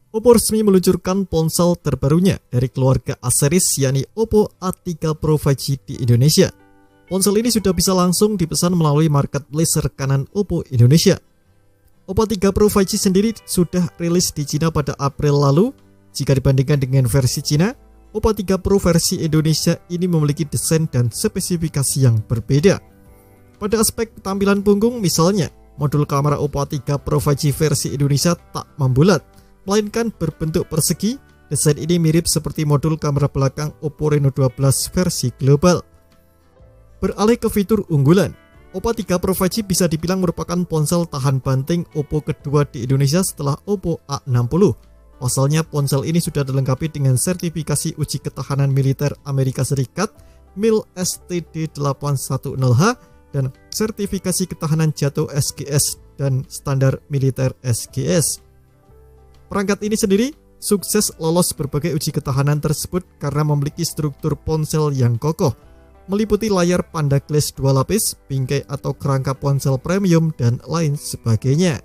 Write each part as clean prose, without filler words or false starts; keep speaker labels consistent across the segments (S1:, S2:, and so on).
S1: Oppo resmi meluncurkan ponsel terbarunya dari keluarga A series yakni Oppo A3 Pro 5G di Indonesia. Ponsel ini sudah bisa langsung dipesan melalui marketplace rekanan Oppo Indonesia. Oppo A3 Pro 5G sendiri sudah rilis di Cina pada April lalu. Jika dibandingkan dengan versi Cina, Oppo A3 Pro versi Indonesia ini memiliki desain dan spesifikasi yang berbeda. Pada aspek tampilan punggung misalnya, modul kamera Oppo A3 Pro 5G versi Indonesia tak membulat, melainkan berbentuk persegi. Desain ini mirip seperti modul kamera belakang Oppo Reno 12 versi global. Beralih ke fitur unggulan, Oppo A3 Pro 5G bisa dibilang merupakan ponsel tahan banting Oppo kedua di Indonesia setelah Oppo A60. Pasalnya ponsel ini sudah dilengkapi dengan sertifikasi uji ketahanan militer Amerika Serikat MIL STD810H dan sertifikasi ketahanan jatuh SGS dan standar militer SGS. Perangkat ini sendiri sukses lolos berbagai uji ketahanan tersebut karena memiliki struktur ponsel yang kokoh, meliputi layar Panda Glass 2 lapis, bingkai atau kerangka ponsel premium, dan lain sebagainya.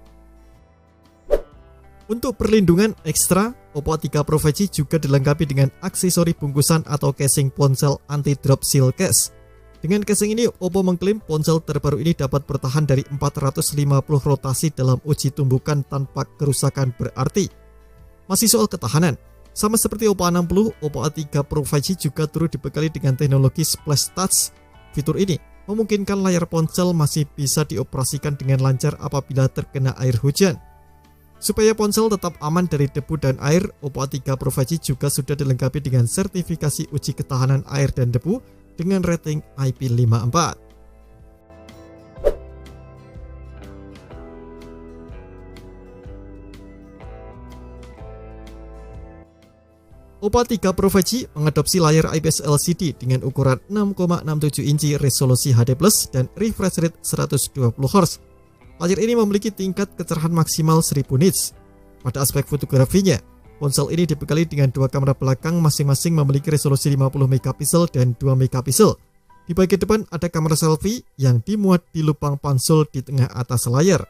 S1: Untuk perlindungan ekstra, Oppo A3 Pro 5G juga dilengkapi dengan aksesori bungkusan atau casing ponsel anti-drop seal case. Dengan casing ini, Oppo mengklaim ponsel terbaru ini dapat bertahan dari 450 rotasi dalam uji tumbukan tanpa kerusakan berarti. Masih soal ketahanan, sama seperti Oppo A60, Oppo A3 Pro 5G juga turut dibekali dengan teknologi Splash Touch. Fitur ini memungkinkan layar ponsel masih bisa dioperasikan dengan lancar apabila terkena air hujan. Supaya ponsel tetap aman dari debu dan air, Oppo A3 Pro 5G juga sudah dilengkapi dengan sertifikasi uji ketahanan air dan debu dengan rating IP54. Oppo A3 Pro 5G mengadopsi layar IPS LCD dengan ukuran 6,67 inci resolusi HD+, dan refresh rate 120Hz. Layar ini memiliki tingkat kecerahan maksimal 1000 nits. Pada aspek fotografinya, ponsel ini dibekali dengan dua kamera belakang masing-masing memiliki resolusi 50 megapiksel dan 2 megapiksel. Di bagian depan ada kamera selfie yang dimuat di lubang pansel di tengah atas layar.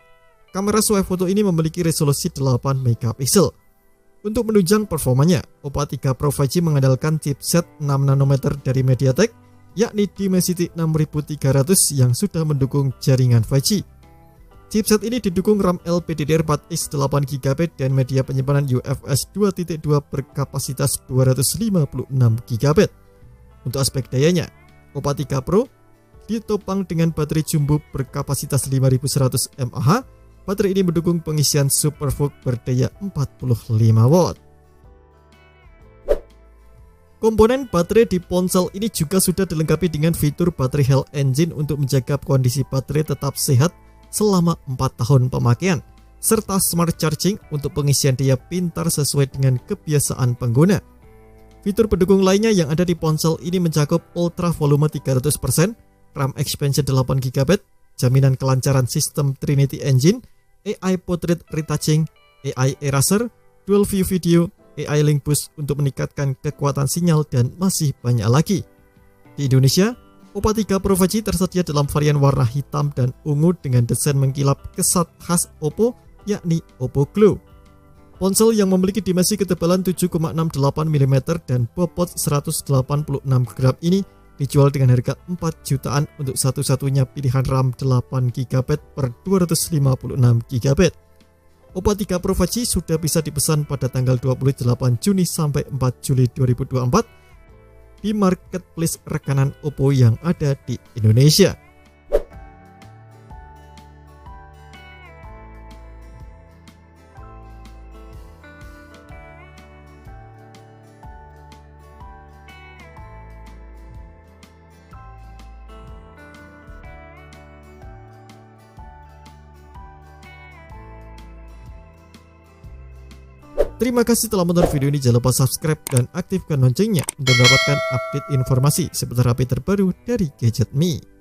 S1: Kamera swafoto ini memiliki resolusi 8 megapiksel. Untuk menunjang performanya, Oppo A3 Pro 5G mengandalkan chipset 6 nanometer dari MediaTek, yakni Dimensity 6300 yang sudah mendukung jaringan 5G. Chipset ini didukung RAM LPDDR4X 8GB dan media penyimpanan UFS 2.2 berkapasitas 256GB. Untuk aspek dayanya, Oppo A3 Pro ditopang dengan baterai jumbo berkapasitas 5100 mAh. Baterai ini mendukung pengisian SuperVOOC berdaya 45 watt. Komponen baterai di ponsel ini juga sudah dilengkapi dengan fitur baterai Health Engine untuk menjaga kondisi baterai tetap sehat selama 4 tahun pemakaian, serta Smart Charging untuk pengisian daya pintar sesuai dengan kebiasaan pengguna. Fitur pendukung lainnya yang ada di ponsel ini mencakup Ultra Volume 300%, RAM expansion 8GB, jaminan kelancaran sistem Trinity Engine, AI Portrait Retouching, AI Eraser, Dual View Video, AI Link Boost untuk meningkatkan kekuatan sinyal, dan masih banyak lagi. Di Indonesia, Oppo A3 Pro 5G tersedia dalam varian warna hitam dan ungu dengan desain mengkilap kesat khas Oppo, yakni Oppo Glow. Ponsel yang memiliki dimensi ketebalan 7,68 mm dan bobot 186 gram ini dijual dengan harga 4 jutaan untuk satu-satunya pilihan RAM 8GB per 256GB. Oppo A3 Pro 5G sudah bisa dipesan pada tanggal 28 Juni sampai 4 Juli 2024 di marketplace rekanan Oppo yang ada di Indonesia. Terima kasih telah menonton video ini. Jangan lupa subscribe dan aktifkan loncengnya untuk mendapatkan update informasi seputar HP terbaru dari Gadget Me.